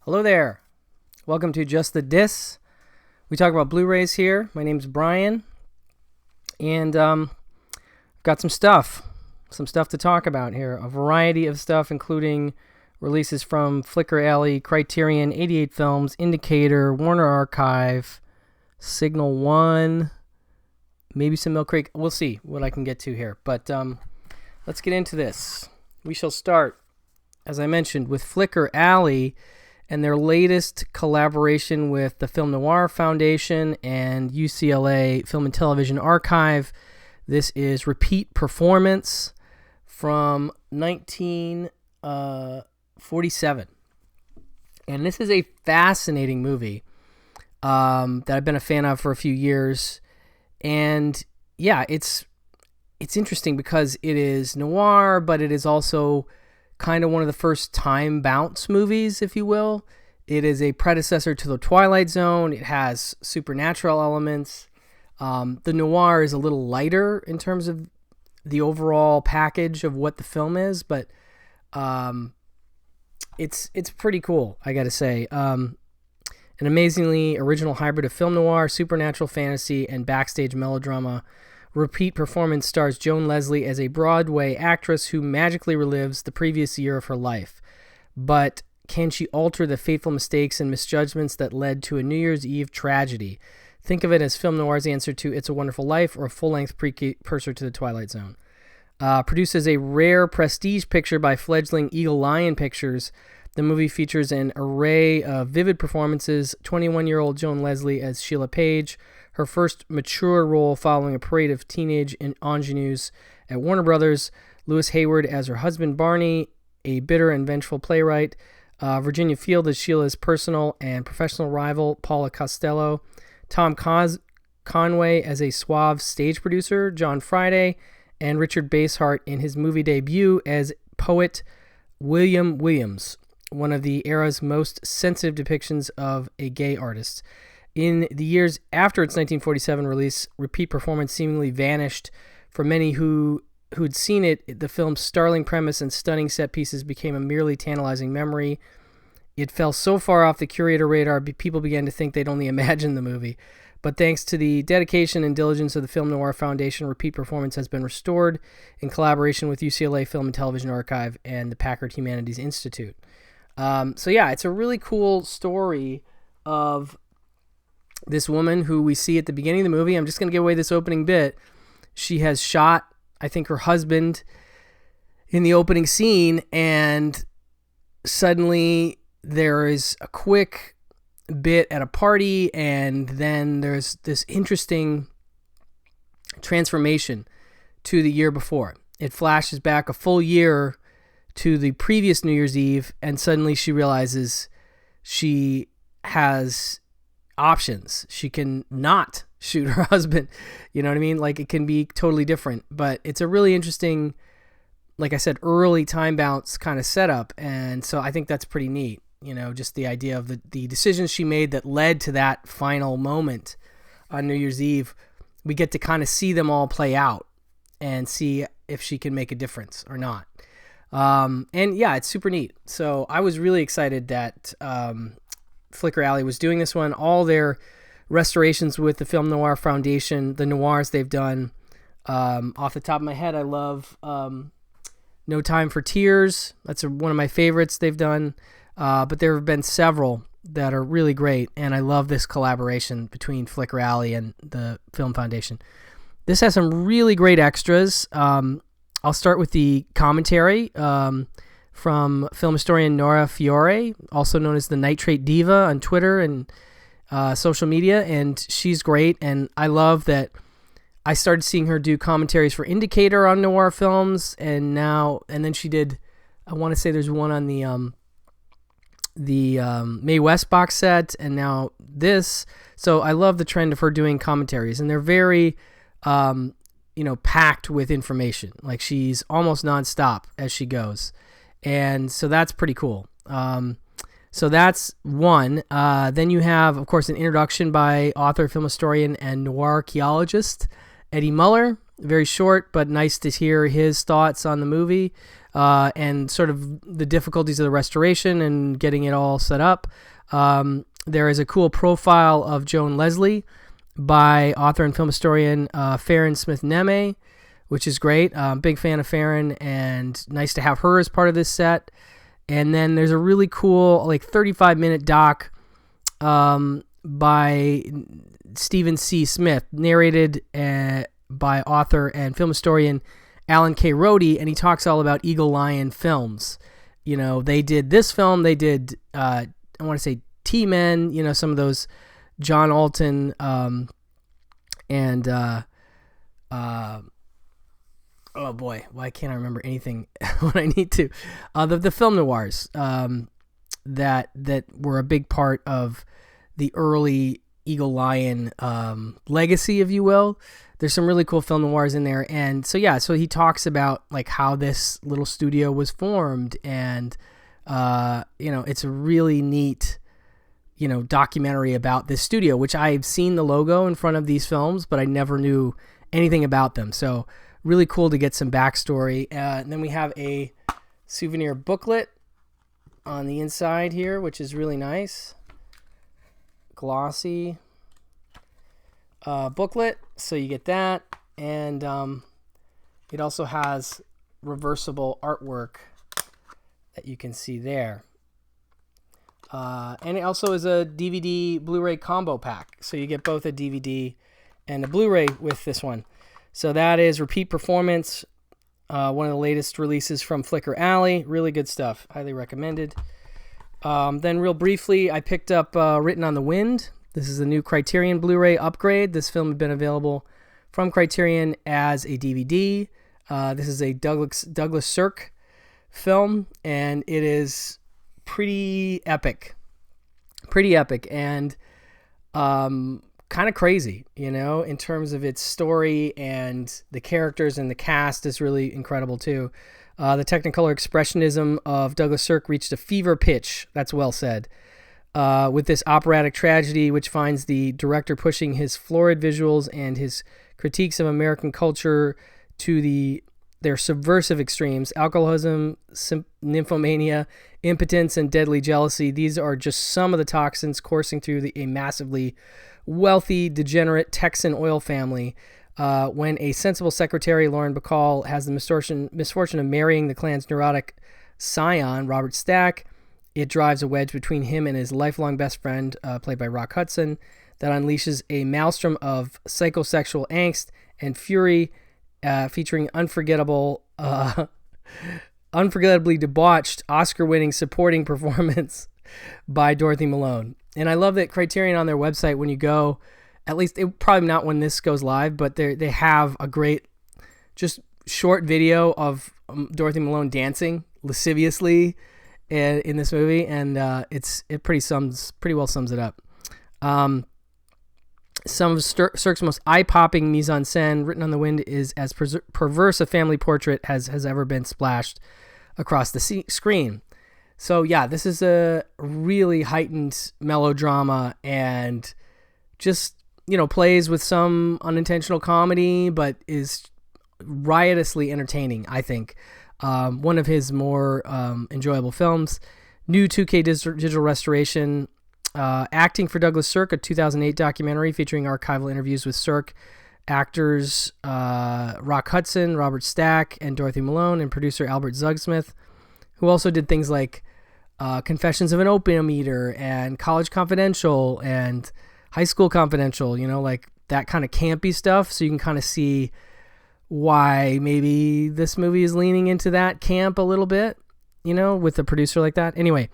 Hello there. Welcome to Just the Dis. We talk about Blu-rays here. My name's Brian, and got some stuff to talk about here. A variety of stuff, including releases from Flicker Alley, Criterion, 88 Films, Indicator, Warner Archive, Signal One, maybe some Mill Creek. We'll see what I can get to here. But let's get into this. We shall start, as I mentioned, with Flicker Alley and their latest collaboration with the Film Noir Foundation and UCLA Film and Television Archive. This is Repeat Performance from 1947. And this is a fascinating movie that I've been a fan of for a few years. And yeah, it's interesting because it is noir, but it is also kind of one of the first time bounce movies, if you will. It is a predecessor to The Twilight Zone. It has supernatural elements. The noir is a little lighter in terms of the overall package of what the film is, but it's pretty cool, I gotta say. An amazingly original hybrid of film noir, supernatural fantasy, and backstage melodrama. Repeat Performance stars Joan Leslie as a Broadway actress who magically relives the previous year of her life. But can she alter the fateful mistakes and misjudgments that led to a New Year's Eve tragedy? Think of it as film noir's answer to It's a Wonderful Life or a full-length precursor to The Twilight Zone. Produced as a rare prestige picture by fledgling Eagle Lion Pictures, the movie features an array of vivid performances. 21-year-old Joan Leslie as Sheila Page, her first mature role following a parade of teenage ingenues at Warner Brothers. Lewis Hayward as her husband Barney, a bitter and vengeful playwright. Virginia Field as Sheila's personal and professional rival, Paula Costello. Tom Conway as a suave stage producer, John Friday. And Richard Basehart in his movie debut as poet William Williams, one of the era's most sensitive depictions of a gay artist. In the years after its 1947 release, Repeat Performance seemingly vanished. For many who'd seen it, the film's startling premise and stunning set pieces became a merely tantalizing memory. It fell so far off the curator radar, people began to think they'd only imagined the movie. But thanks to the dedication and diligence of the Film Noir Foundation, Repeat Performance has been restored in collaboration with UCLA Film and Television Archive and the Packard Humanities Institute. So yeah, it's a really cool story of this woman who we see at the beginning of the movie. I'm just going to give away this opening bit. She has shot, I think, her husband in the opening scene, and suddenly there is a quick bit at a party, and then there's this interesting transformation to the year before. It flashes back a full year to the previous New Year's Eve, and suddenly she realizes she has options. She can not shoot her husband. You know what I mean? Like, it can be totally different, but it's a really interesting, like I said, early time bounce kind of setup. And so I think that's pretty neat. You know, just the idea of the decisions she made that led to that final moment on New Year's Eve. We get to kind of see them all play out and see if she can make a difference or not. And yeah, it's super neat. So I was really excited that Flicker Alley was doing this one. All their restorations with the Film Noir Foundation, the noirs they've done. Off the top of my head, I love No Time for Tears. That's one of my favorites they've done. But there have been several that are really great, and I love this collaboration between Flicker Alley and the Film Foundation. This has some really great extras. I'll start with the commentary from film historian Nora Fiore, also known as the Nitrate Diva on Twitter and social media, and she's great. And I love that I started seeing her do commentaries for Indicator on noir films, and then she did, I want to say there's one on the Mae West box set, and now this. So I love the trend of her doing commentaries, and they're very packed with information. Like, she's almost nonstop as she goes. And so that's pretty cool. So that's one. Then you have, of course, an introduction by author, film historian, and noir archaeologist Eddie Muller. very short, but nice to hear his thoughts on the movie and sort of the difficulties of the restoration and getting it all set up. There is a cool profile of Joan Leslie by author and film historian Farron Smith-Neme, which is great. Big fan of Farron, and nice to have her as part of this set. And then there's a really cool, like 35-minute doc by Stephen C. Smith, narrated by author and film historian Alan K. Rohde, and he talks all about Eagle Lion Films. You know, they did this film, they did, I want to say T-Men, you know, some of those John Alton and oh boy, why can't I remember anything when I need to? The film noirs that were a big part of the early Eagle Lion legacy, if you will. There's some really cool film noirs in there, and so he talks about like how this little studio was formed, and it's a really neat documentary about this studio, which I've seen the logo in front of these films, but I never knew anything about them. So really cool to get some backstory. And then we have a souvenir booklet on the inside here, which is really nice. Glossy booklet, so you get that. And it also has reversible artwork that you can see there. And it also is a DVD Blu-ray combo pack, so you get both a DVD and a Blu-ray with this one. So that is Repeat Performance, one of the latest releases from Flicker Alley. Really good stuff. Highly recommended. Then real briefly, I picked up Written on the Wind. This is a new Criterion Blu-ray upgrade. This film had been available from Criterion as a DVD. This is a Douglas Sirk film, and it is pretty epic. And kind of crazy, in terms of its story, and the characters and the cast is really incredible too. The Technicolor expressionism of Douglas Sirk reached a fever pitch, that's well said, with this operatic tragedy, which finds the director pushing his florid visuals and his critiques of American culture to their subversive extremes: alcoholism, nymphomania, impotence, and deadly jealousy. These are just some of the toxins coursing through a massively wealthy, degenerate Texan oil family. When a sensible secretary, Lauren Bacall, has the misfortune of marrying the clan's neurotic scion, Robert Stack, it drives a wedge between him and his lifelong best friend, played by Rock Hudson, that unleashes a maelstrom of psychosexual angst and fury, featuring unforgettably debauched, Oscar-winning supporting performance by Dorothy Malone. And I love that Criterion on their website, when you go, at least probably not when this goes live, but they have a great just short video of Dorothy Malone dancing lasciviously in this movie, and it pretty well sums it up. Some of Sirk's most eye-popping mise-en-scène, Written on the Wind, is as perverse a family portrait has ever been splashed across the screen. So yeah, this is a really heightened melodrama, and just, plays with some unintentional comedy, but is riotously entertaining, I think. One of his more enjoyable films. New 2K digital restoration. Acting for Douglas Sirk, a 2008 documentary featuring archival interviews with Sirk actors Rock Hudson, Robert Stack, and Dorothy Malone, and producer Albert Zugsmith, who also did things like Confessions of an Opium Eater and College Confidential and High School Confidential, like that kind of campy stuff. So you can kind of see why maybe this movie is leaning into that camp a little bit, with a producer like that. Anyway,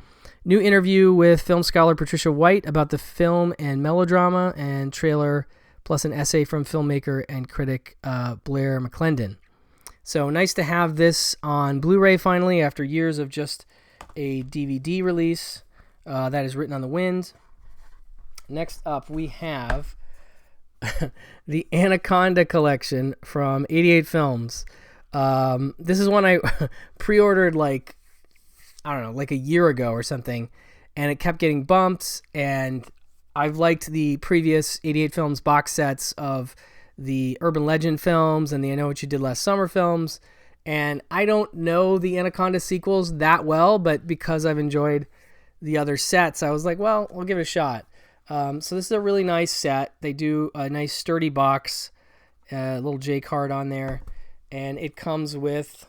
new interview with film scholar Patricia White about the film and melodrama, and trailer, plus an essay from filmmaker and critic Blair McClendon. So nice to have this on Blu-ray finally, after years of just a DVD release. That is Written on the Wind. Next up, we have the Anaconda collection from 88 Films. This is one I pre-ordered like a year ago or something, and it kept getting bumped, and I've liked the previous 88 Films box sets of the Urban Legend films and the I Know What You Did Last Summer films. And I don't know the Anaconda sequels that well, but because I've enjoyed the other sets, I was like, well, I'll give it a shot. So this is a really nice set. They do a nice sturdy box, a little J card on there, and it comes with,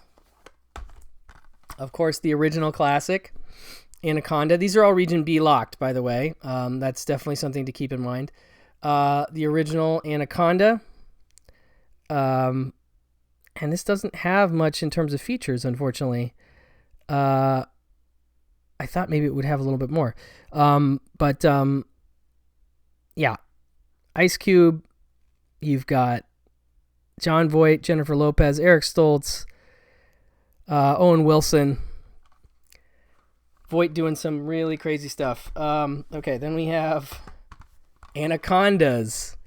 of course, the original classic, Anaconda. These are all Region B locked, by the way. That's definitely something to keep in mind. The original Anaconda. And this doesn't have much in terms of features, unfortunately. I thought maybe it would have a little bit more. Yeah. Ice Cube. You've got John Voight, Jennifer Lopez, Eric Stoltz, Owen Wilson. Voight doing some really crazy stuff. Okay, then we have Anacondas.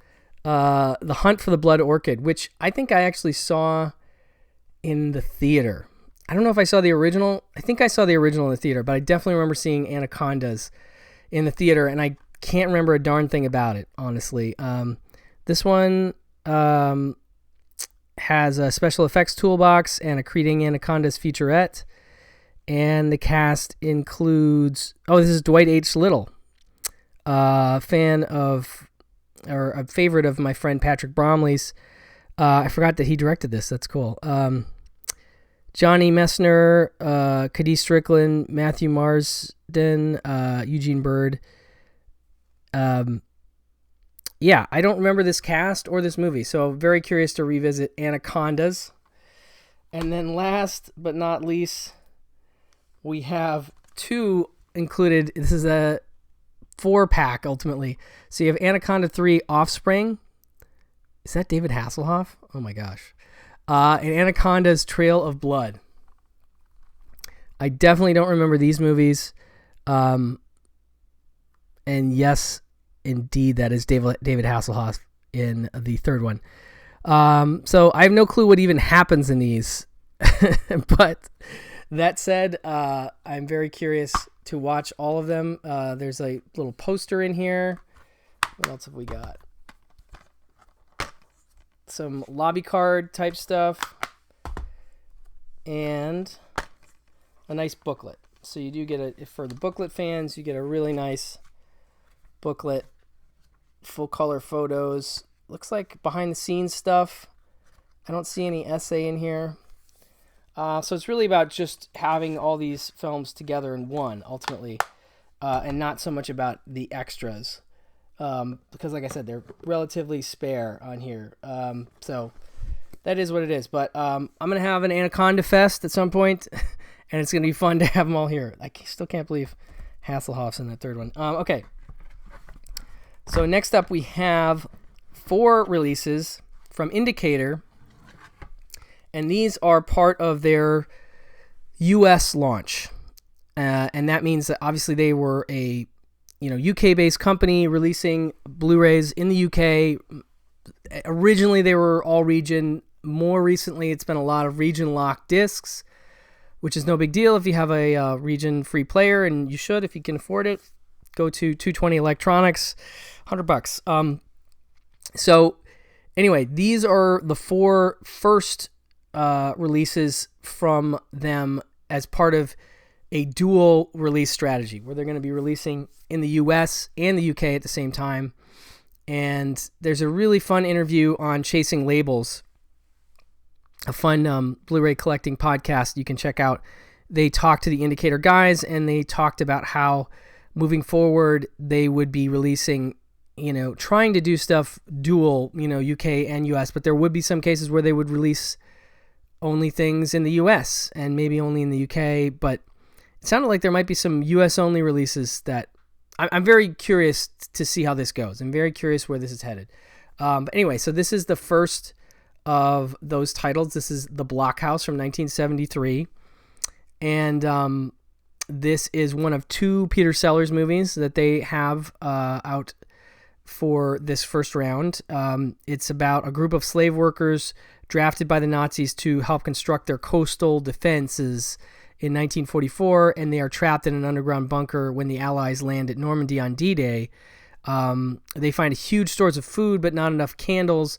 The Hunt for the Blood Orchid, which I think I actually saw in the theater. I don't know if I saw the original. I think I saw the original in the theater, but I definitely remember seeing Anacondas in the theater, and I can't remember a darn thing about it, honestly. This one has a special effects toolbox and a Creating Anacondas featurette. And the cast includes... Oh, this is Dwight H. Little. Fan of... Or a favorite of my friend Patrick Bromley's. I forgot that he directed this. That's cool. Johnny Messner, Cadiz Strickland, Matthew Marsden, Eugene Bird. Yeah, I don't remember this cast or this movie, so very curious to revisit Anacondas. And then last but not least, we have two included. This is a 4-pack, ultimately. So you have Anaconda 3 Offspring. Is that David Hasselhoff? Oh my gosh. And Anaconda's Trail of Blood. I definitely don't remember these movies. And yes, indeed, that is David Hasselhoff in the third one. So I have no clue what even happens in these. But that said, I'm very curious to watch all of them. There's a little poster in here. What else have we got? Some lobby card type stuff. And a nice booklet. So you do get for the booklet fans, you get a really nice booklet. Full color photos. Looks like behind the scenes stuff. I don't see any essay in here. So it's really about just having all these films together in one, ultimately, and not so much about the extras, because, like I said, they're relatively spare on here. So that is what it is. But I'm going to have an Anaconda Fest at some point, and it's going to be fun to have them all here. I still can't believe Hasselhoff's in that third one. Okay. So next up, we have 4 releases from Indicator. And these are part of their U.S. launch. And that means that obviously they were a UK-based company releasing Blu-rays in the UK. Originally, they were all region. More recently, it's been a lot of region-locked discs, which is no big deal if you have a region-free player, and you should if you can afford it. Go to 220 Electronics, $100. So anyway, these are the 4 first releases from them as part of a dual release strategy where they're going to be releasing in the US and the UK at the same time. And there's a really fun interview on Chasing Labels, a fun Blu-ray collecting podcast you can check out. They talked to the Indicator guys, and they talked about how moving forward they would be releasing, trying to do stuff dual, UK and US, but there would be some cases where they would release only things in the US and maybe only in the UK, but it sounded like there might be some US only releases that I'm very curious to see how this goes. I'm very curious where this is headed. But anyway, so this is the first of those titles. This is The Blockhouse from 1973. And this is one of 2 Peter Sellers movies that they have out for this first round. It's about a group of slave workers drafted by the Nazis to help construct their coastal defenses in 1944, and they are trapped in an underground bunker when the Allies land at Normandy on D-Day. They find huge stores of food, but not enough candles.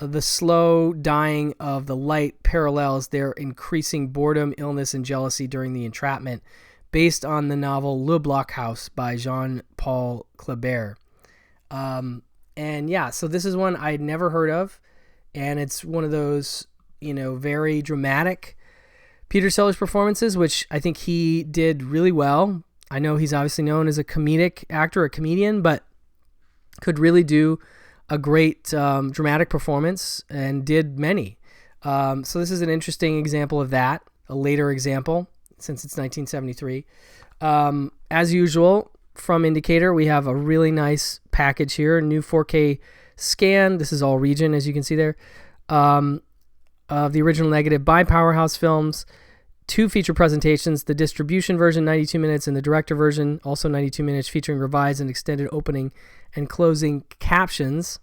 The slow dying of the light parallels their increasing boredom, illness, and jealousy during the entrapment, based on the novel Le Blockhaus by Jean-Paul Kleber. And yeah, so this is one I'd never heard of, and it's one of those, very dramatic Peter Sellers performances, which I think he did really well. I know he's obviously known as a comedic actor, a comedian, but could really do a great dramatic performance, and did many. So this is an interesting example of that, a later example, since it's 1973. As usual, from Indicator, we have a really nice package here, new 4K scan. This is all region, as you can see there, of the original negative by Powerhouse Films. 2 feature presentations, the distribution version, 92 minutes, and the director version, also 92 minutes, featuring revised and extended opening and closing captions.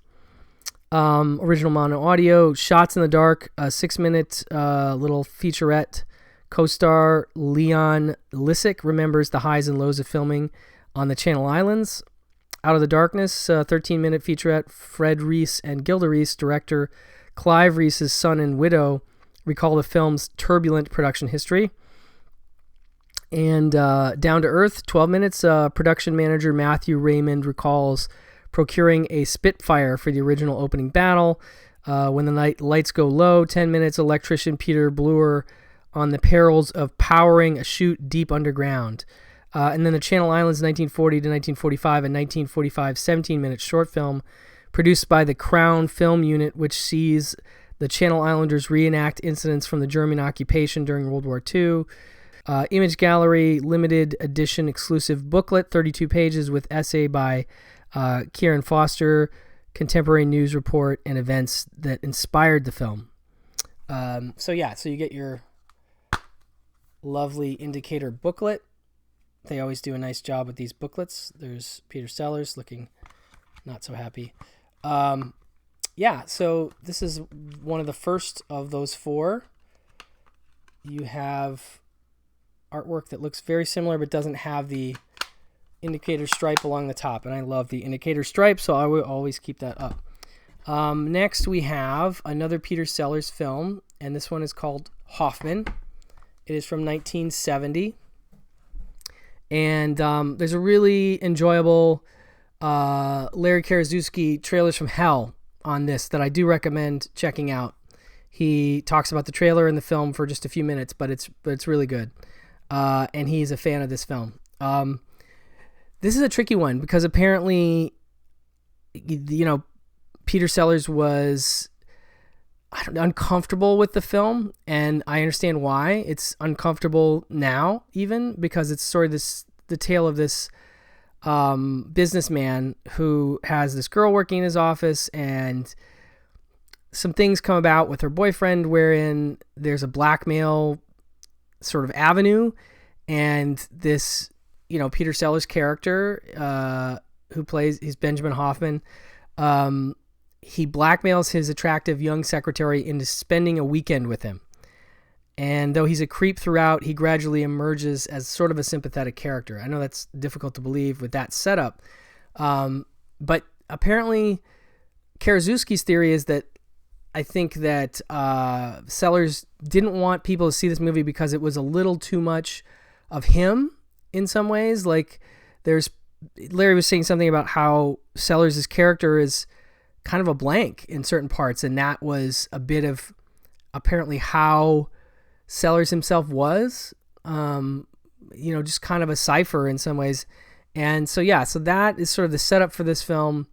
Original mono audio, shots in the dark, a 6-minute little featurette. Co-star Leon Lissick remembers the highs and lows of filming on the Channel Islands. Out of the Darkness, a 13-minute featurette. Fred Reese and Gilda Reese, director Clive Reese's son and widow, recall the film's turbulent production history. And Down to Earth, 12 minutes. Production manager Matthew Raymond recalls procuring a Spitfire for the original opening battle. When the lights go low, 10 minutes. Electrician Peter Bluer on the perils of powering a chute deep underground. And then the Channel Islands, 1940 to 1945, a 1945 17-minute short film produced by the Crown Film Unit, which sees the Channel Islanders reenact incidents from the German occupation during World War II. Image Gallery, limited edition exclusive booklet, 32 pages with essay by Kieran Foster, contemporary news report, and events that inspired the film. So you get your lovely Indicator booklet. They always do a nice job with these booklets. There's Peter Sellers looking not so happy. So this is one of the first of those 4. You have artwork that looks very similar but doesn't have the Indicator stripe along the top, and I love the Indicator stripe, so I will always keep that up. Next we have another Peter Sellers film, and this one is called Hoffman. It is from 1970, and there's a really enjoyable Larry Karaszewski Trailers from Hell on this that I do recommend checking out. He talks about the trailer and the film for just a few minutes, but it's really good, and he's a fan of this film. This is a tricky one because apparently, Peter Sellers was uncomfortable with the film, and I understand why. It's uncomfortable now, even because it's sort of the tale of this businessman who has this girl working in his office, and some things come about with her boyfriend wherein there's a blackmail sort of avenue, and this Peter Sellers' character, he's Benjamin Hoffman, he blackmails his attractive young secretary into spending a weekend with him. And though he's a creep throughout, he gradually emerges as sort of a sympathetic character. I know that's difficult to believe with that setup. But apparently, Karaszewski's theory is that I think that Sellers didn't want people to see this movie because it was a little too much of him in some ways. Like, Larry was saying something about how Sellers' character is kind of a blank in certain parts, and that was a bit of apparently how Sellers himself was, just kind of a cipher in some ways. And so that is sort of the setup for this film,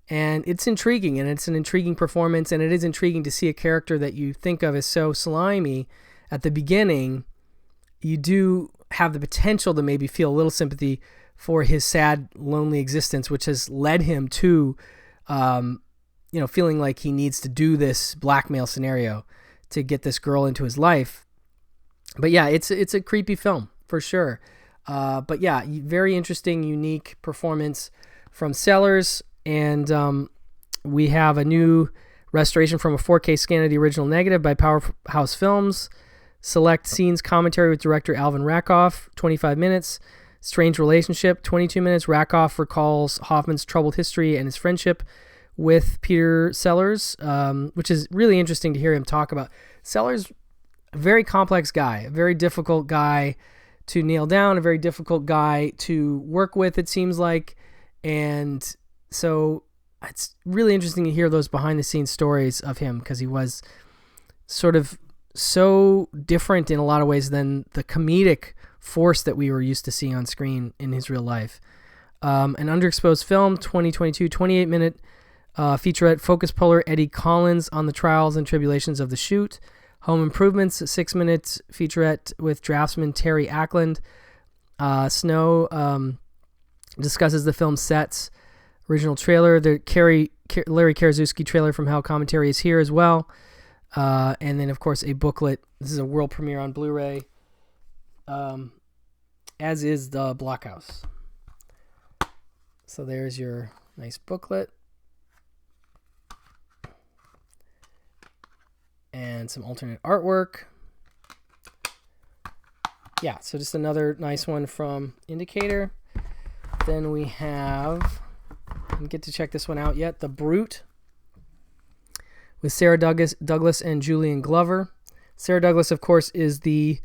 and it's intriguing, and it's an intriguing performance, and it is intriguing to see a character that you think of as so slimy at the beginning. You do have the potential to maybe feel a little sympathy for his sad, lonely existence, which has led him to, feeling like he needs to do this blackmail scenario to get this girl into his life. But yeah, it's a creepy film for sure. But yeah, very interesting, unique performance from Sellers. And we have a new restoration from a 4K scan of the original negative by Powerhouse Films. Select scenes commentary with director Alvin Rakoff, 25 minutes. Strange relationship, 22 minutes. Rakoff recalls Hoffman's troubled history and his friendship with Peter Sellers, which is really interesting to hear him talk about. Sellers, a very complex guy, a very difficult guy to nail down, a very difficult guy to work with, it seems like. And so it's really interesting to hear those behind the scenes stories of him, because he was sort of so different in a lot of ways than the comedic force that we were used to seeing on screen in his real life. An underexposed film, 2022, 28-minute featurette, focus puller Eddie Collins on the trials and tribulations of the shoot. Home Improvements, a 6-minute featurette with draftsman Terry Ackland. Snow discusses the film's sets. Original trailer, the Larry Karaszewski trailer from Hell commentary is here as well. And then, of course, a booklet. This is a world premiere on Blu-ray, as is the Blockhouse. So there's your nice booklet. And some alternate artwork. Yeah, so just another nice one from Indicator. Then we have, I didn't get to check this one out yet, The Brute, with Sarah Douglas and Julian Glover. Sarah Douglas, of course, is the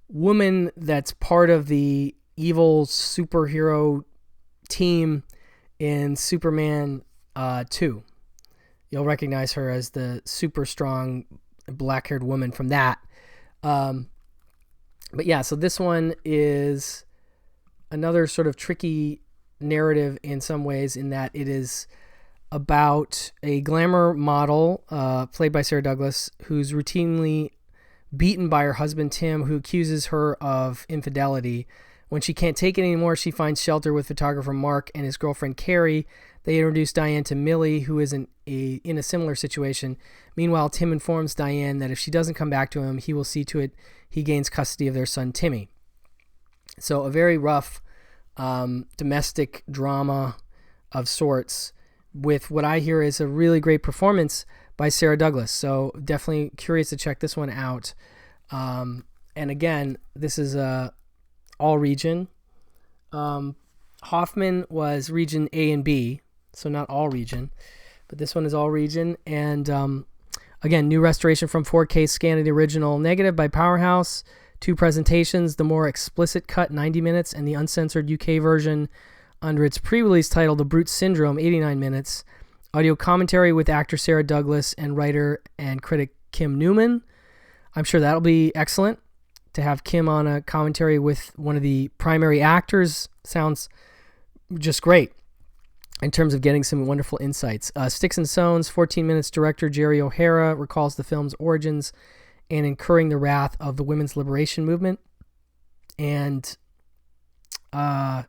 woman that's part of the evil superhero team in Superman 2. You'll recognize her as the super strong black-haired woman from that. But yeah, so this one is another sort of tricky narrative in some ways, in that it is about a glamour model played by Sarah Douglas, who's routinely beaten by her husband Tim, who accuses her of infidelity. When she can't take it anymore, she finds shelter with photographer Mark and his girlfriend Carrie. They introduce Diane to Millie, who is in a similar situation. Meanwhile, Tim informs Diane that if she doesn't come back to him, he will see to it he gains custody of their son Timmy. So a very rough domestic drama of sorts, with what I hear is a really great performance by Sarah Douglas. So definitely curious to check this one out. And again, this is all region. Hoffman was region A and B, so not all region, but this one is all region. And again, new restoration from 4K scan of the original negative by Powerhouse. 2 presentations, the more explicit cut 90 minutes and the uncensored UK version under its pre-release title The Brute Syndrome 89 minutes. Audio commentary with actor Sarah Douglas and writer and critic Kim Newman. I'm sure that'll be excellent to have Kim on a commentary with one of the primary actors. Sounds just great in terms of getting some wonderful insights. Sticks and Stones, 14 minutes. Director Jerry O'Hara recalls the film's origins and incurring the wrath of the women's liberation movement. And UK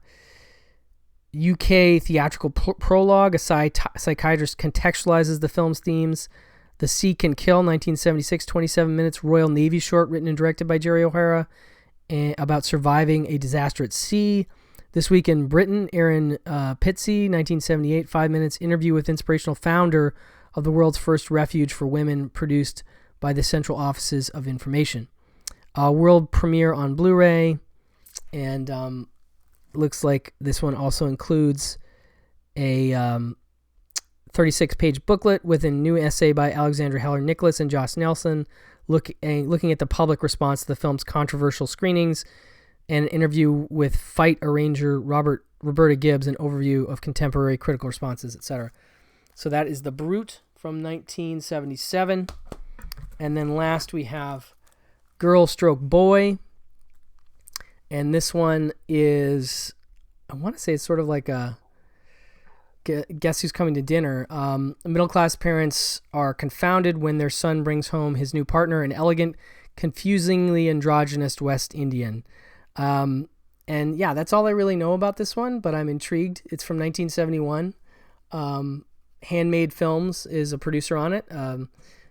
theatrical prologue, a psychiatrist contextualizes the film's themes. The Sea Can Kill, 1976, 27 minutes, Royal Navy short written and directed by Jerry O'Hara, about surviving a disaster at sea. This Week in Britain, Aaron Pitsey, 1978, 5 minutes, interview with inspirational founder of the world's first refuge for women, produced by the Central Offices of Information. World premiere on Blu-ray, and looks like this one also includes a 36-page booklet with a new essay by Alexandra Heller-Nicholas and Joss Nelson, looking at the public response to the film's controversial screenings, and an interview with fight arranger Roberta Gibbs, an overview of contemporary critical responses, etc. So that is The Brute from 1977. And then last we have Girl Stroke Boy. And this one is, I want to say it's sort of like a Guess Who's Coming to Dinner. Middle-class parents are confounded when their son brings home his new partner, an elegant, confusingly androgynous West Indian. And yeah, that's all I really know about this one, but I'm intrigued. It's from 1971. Handmade Films is a producer on it.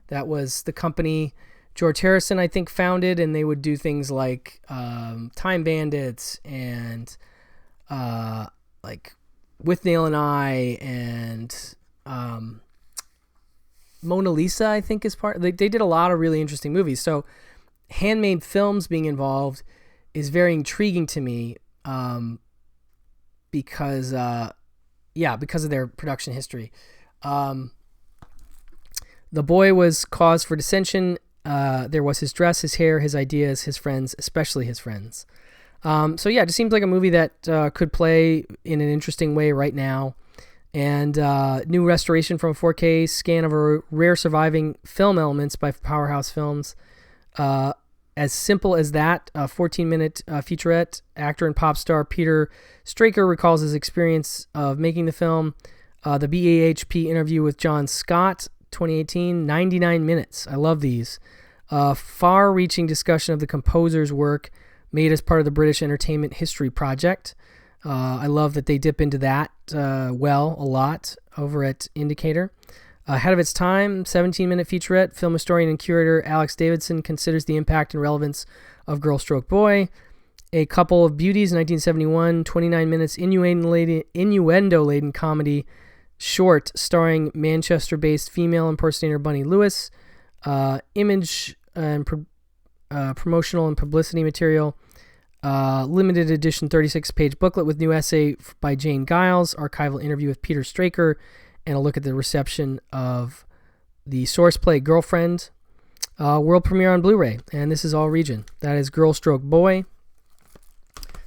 That was the company George Harrison, I think, founded, and they would do things like Time Bandits and like With Nail and I and Mona Lisa, I think, is part. They did a lot of really interesting movies. So Handmade Films being involved is very intriguing to me because of their production history. The boy was cause for dissension. There was his dress, his hair, his ideas, his friends, especially his friends. So yeah, it just seems like a movie that could play in an interesting way right now. And new restoration from a 4K scan of a rare surviving film elements by Powerhouse Films. As simple as that, a 14-minute featurette. Actor and pop star Peter Straker recalls his experience of making the film. The BAHP interview with John Scott, 2018, 99 minutes. I love these. Far-reaching discussion of the composer's work made as part of the British Entertainment History Project. I love that they dip into that a lot over at Indicator. Ahead of its time, 17-minute featurette. Film historian and curator Alex Davidson considers the impact and relevance of Girl Stroke Boy. A Couple of Beauties, 1971, 29 minutes innuendo-laden comedy short starring Manchester-based female impersonator Bunny Lewis. Image and promotional and publicity material. Limited edition 36-page booklet with new essay by Jane Giles, archival interview with Peter Straker, and a look at the reception of the source play Girlfriend. World premiere on Blu-ray, and this is all region. That is Girl Stroke Boy.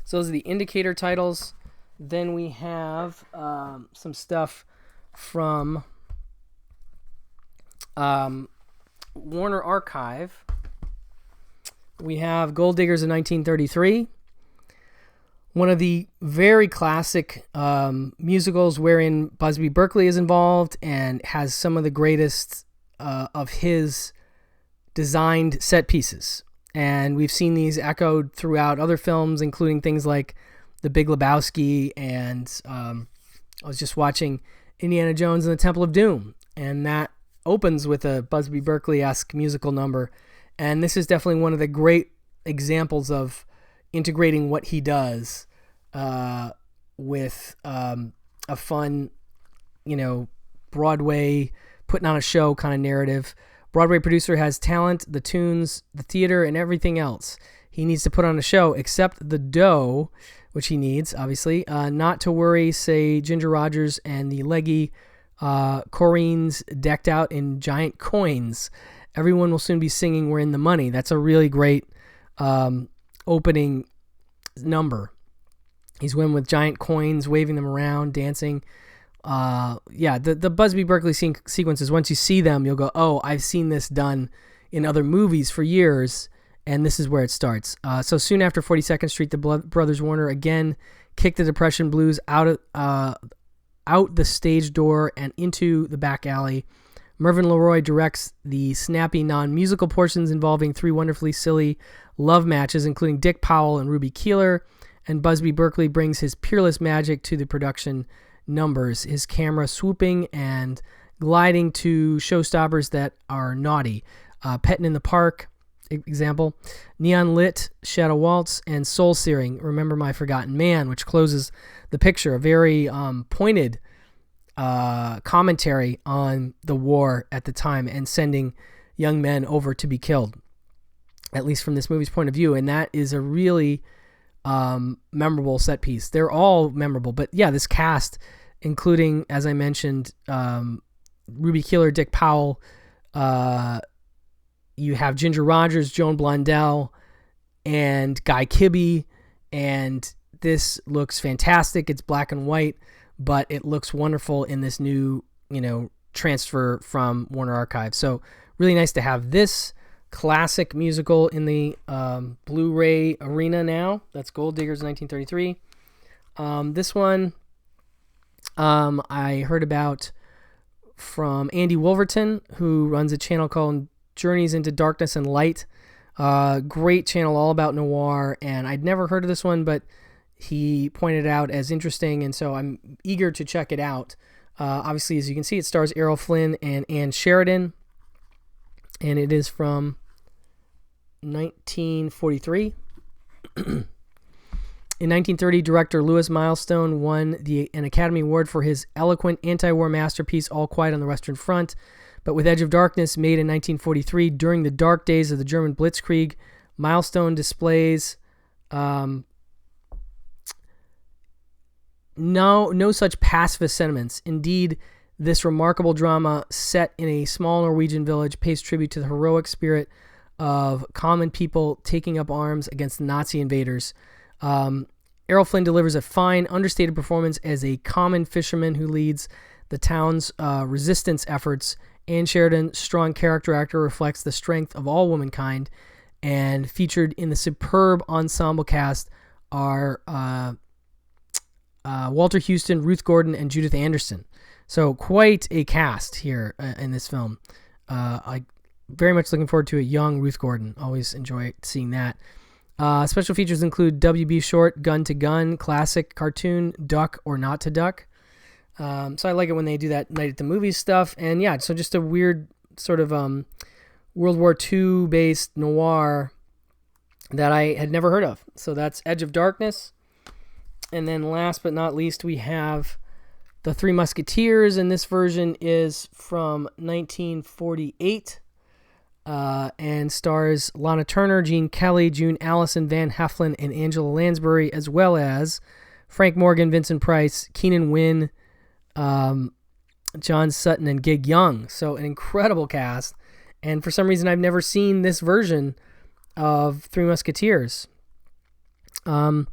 So those are the Indicator titles. Then we have some stuff from Warner Archive. We have Gold Diggers of 1933. One of the very classic musicals wherein Busby Berkeley is involved and has some of the greatest of his designed set pieces. And we've seen these echoed throughout other films, including things like The Big Lebowski, and I was just watching Indiana Jones and the Temple of Doom, and that opens with a Busby Berkeley-esque musical number. And this is definitely one of the great examples of integrating what he does with a fun, Broadway, putting on a show kind of narrative. Broadway producer has talent, the tunes, the theater, and everything else. He needs to put on a show, except the dough, which he needs, obviously. Not to worry, say Ginger Rogers and the leggy Coreens decked out in giant coins. Everyone will soon be singing We're in the Money. That's a really great opening number. He's winning with giant coins, waving them around, dancing. The Busby Berkeley sequences, once you see them, you'll go, oh, I've seen this done in other movies for years, and this is where it starts. So soon after 42nd Street, the Brothers Warner again kicked the Depression blues out the stage door and into the back alley. Mervyn LeRoy directs the snappy non-musical portions involving three wonderfully silly love matches, including Dick Powell and Ruby Keeler, and Busby Berkeley brings his peerless magic to the production numbers, his camera swooping and gliding to showstoppers that are naughty. Pettin' in the Park, example. Neon Lit, Shadow Waltz, and Soul Searing, Remember My Forgotten Man, which closes the picture. A very pointed commentary on the war at the time and sending young men over to be killed, at least from this movie's point of view. And that is a really memorable set piece. They're all memorable, but yeah, this cast, including, as I mentioned, Ruby Keeler, Dick Powell, you have Ginger Rogers, Joan Blondell, and Guy Kibbe, and this looks fantastic. It's black and white, but it looks wonderful in this new, transfer from Warner Archive. So really nice to have this classic musical in the Blu-ray arena now. That's Gold Diggers 1933. This one I heard about from Andy Wolverton, who runs a channel called Journeys into Darkness and Light. Great channel all about noir, and I'd never heard of this one, but he pointed it out as interesting, and so I'm eager to check it out. Obviously, as you can see, it stars Errol Flynn and Ann Sheridan, and it is from 1943. In 1930, director Louis Milestone won an Academy Award for his eloquent anti-war masterpiece, All Quiet on the Western Front. But with Edge of Darkness, made in 1943, during the dark days of the German Blitzkrieg, Milestone displays no such pacifist sentiments. Indeed, This remarkable drama, set in a small Norwegian village, pays tribute to the heroic spirit of common people taking up arms against the Nazi invaders. Errol Flynn delivers a fine, understated performance as a common fisherman who leads the town's resistance efforts. Anne Sheridan's strong character actor reflects the strength of all womankind, and featured in the superb ensemble cast are Walter Houston, Ruth Gordon, and Judith Anderson. So quite a cast here in this film. I very much looking forward to a young Ruth Gordon. Always enjoy seeing that. Special features include W.B. Short, Gun to Gun, classic cartoon, Duck or Not to Duck. So I like it when they do that Night at the Movies stuff. And yeah, so just a weird sort of World War II based noir that I had never heard of. So that's Edge of Darkness. And then last but not least, we have The Three Musketeers, and this version is from 1948 and stars Lana Turner, Gene Kelly, June Allison, Van Heflin, and Angela Lansbury, as well as Frank Morgan, Vincent Price, Keenan Wynn, John Sutton, and Gig Young. So an incredible cast. And for some reason, I've never seen this version of Three Musketeers. To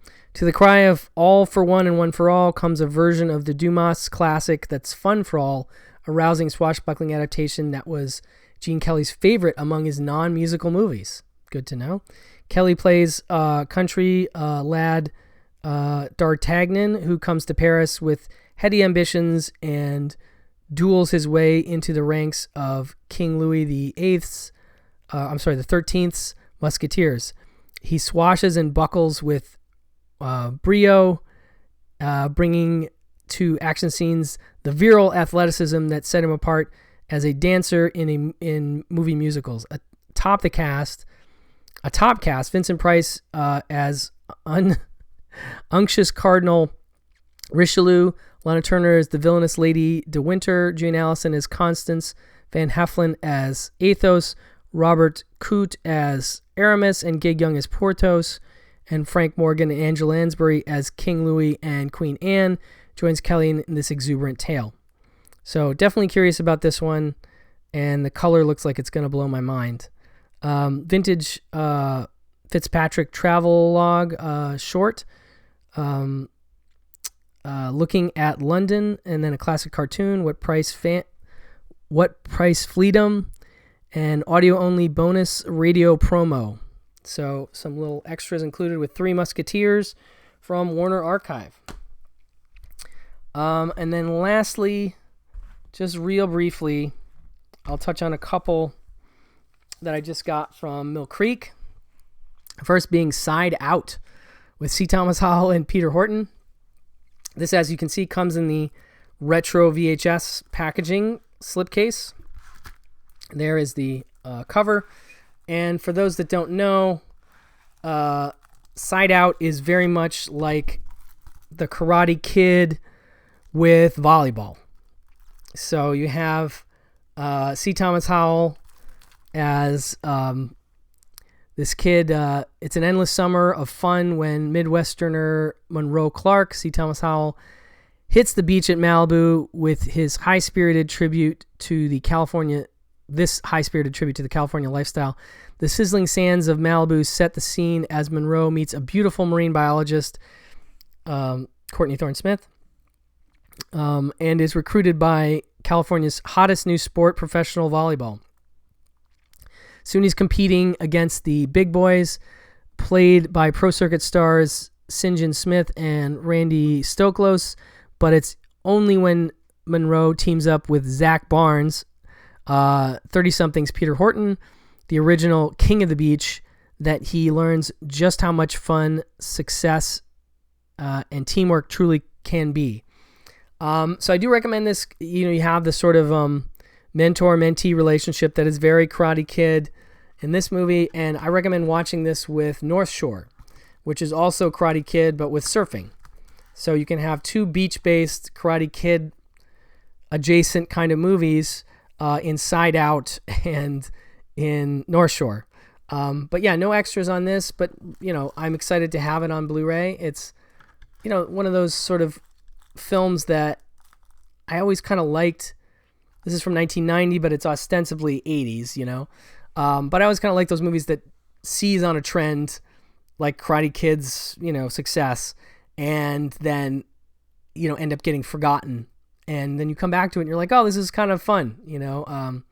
the cry of all for one and one for all comes a version of the Dumas classic that's fun for all, a rousing swashbuckling adaptation that was Gene Kelly's favorite among his non-musical movies. Good to know. Kelly plays country lad D'Artagnan, who comes to Paris with heady ambitions and duels his way into the ranks of King Louis the XIII's Musketeers. He swashes and buckles with brio, bringing to action scenes the virile athleticism that set him apart as a dancer in movie musicals. Atop cast, Vincent Price as unctuous Cardinal Richelieu, Lana Turner as the villainous Lady De Winter, Jane Allison as Constance, Van Heflin as Athos, Robert Coote as Aramis, and Gig Young as Porthos, and Frank Morgan and Angela Lansbury as King Louis and Queen Anne joins Kelly in this exuberant tale. So definitely curious about this one, and the color looks like it's going to blow my mind. Vintage Fitzpatrick travelogue short, looking at London, and then a classic cartoon, What Price Freedom, and audio-only bonus radio promo. So some little extras included with Three Musketeers from Warner Archive. And then lastly, just real briefly, I'll touch on a couple that I just got from Mill Creek. First being Side Out with C. Thomas Howell and Peter Horton. This, as you can see, comes in the retro VHS packaging slipcase. There is the cover. And for those that don't know, Side Out is very much like the Karate Kid with volleyball. So you have C. Thomas Howell as this kid. It's an endless summer of fun when Midwesterner Monroe Clark, C. Thomas Howell, hits the beach at Malibu with his high-spirited tribute to the California lifestyle. The sizzling sands of Malibu set the scene as Monroe meets a beautiful marine biologist, Courtney Thorne-Smith, and is recruited by California's hottest new sport, professional volleyball. Soon he's competing against the big boys, played by Pro Circuit stars St. John Smith and Randy Stoklos, but it's only when Monroe teams up with Zach Barnes, 30-something's Peter Horton, the original King of the Beach, that he learns just how much fun, success, and teamwork truly can be. So I do recommend this. You have this sort of mentor-mentee relationship that is very Karate Kid in this movie, and I recommend watching this with North Shore, which is also Karate Kid, but with surfing. So you can have two beach-based Karate Kid adjacent kind of movies in Side Out and in North Shore. But yeah, no extras on this, but I'm excited to have it on Blu-ray. It's one of those sort of films that I I always kind of liked, this is from 1990, but it's ostensibly 80s, you know. But I always kind of like those movies that seize on a trend, like Karate Kid's, you know, success, and then, you know, end up getting forgotten. And then you come back to it and you're like, oh, this is kind of fun, you know,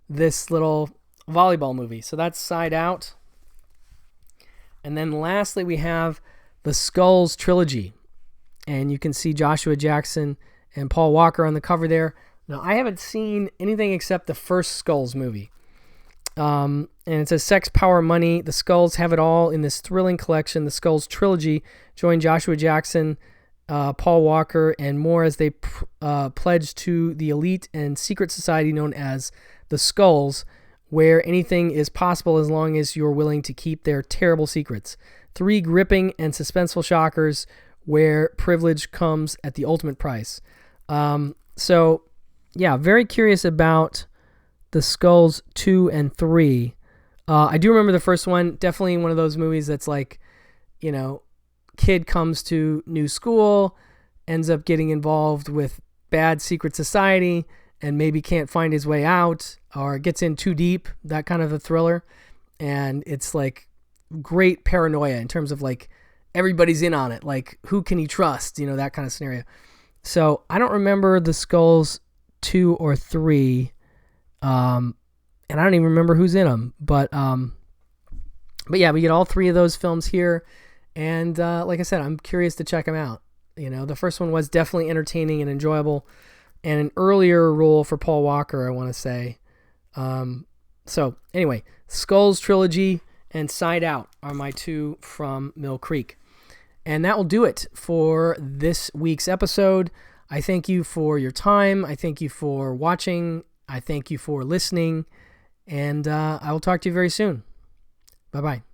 this little volleyball movie. So that's Side Out. And then lastly, we have the Skulls Trilogy. And you can see Joshua Jackson and Paul Walker on the cover there. Now, I haven't seen anything except the first Skulls movie. And it says Sex, Power, Money. The Skulls have it all in this thrilling collection. The Skulls Trilogy. Join Joshua Jackson, Paul Walker, and more as they pledge to the elite and secret society known as the Skulls, where anything is possible as long as you're willing to keep their terrible secrets. 3 gripping and suspenseful shockers where privilege comes at the ultimate price. So, yeah, very curious about the Skulls 2 and 3. I do remember the first one. Definitely one of those movies that's like, you know, kid comes to new school, ends up getting involved with bad secret society, and maybe can't find his way out, or gets in too deep, that kind of a thriller. And it's like great paranoia in terms of like everybody's in on it. Like, who can he trust? You know, that kind of scenario. So I don't remember the Skulls 2 or 3. And I don't even remember who's in them. But yeah, we get all 3 of those films here. And like I said, I'm curious to check them out. You know, the first one was definitely entertaining and enjoyable, and an earlier role for Paul Walker, I want to say. So anyway, Skulls Trilogy and Side Out are my 2 from Mill Creek. And that will do it for this week's episode. I thank you for your time. I thank you for watching. I thank you for listening. And I will talk to you very soon. Bye-bye.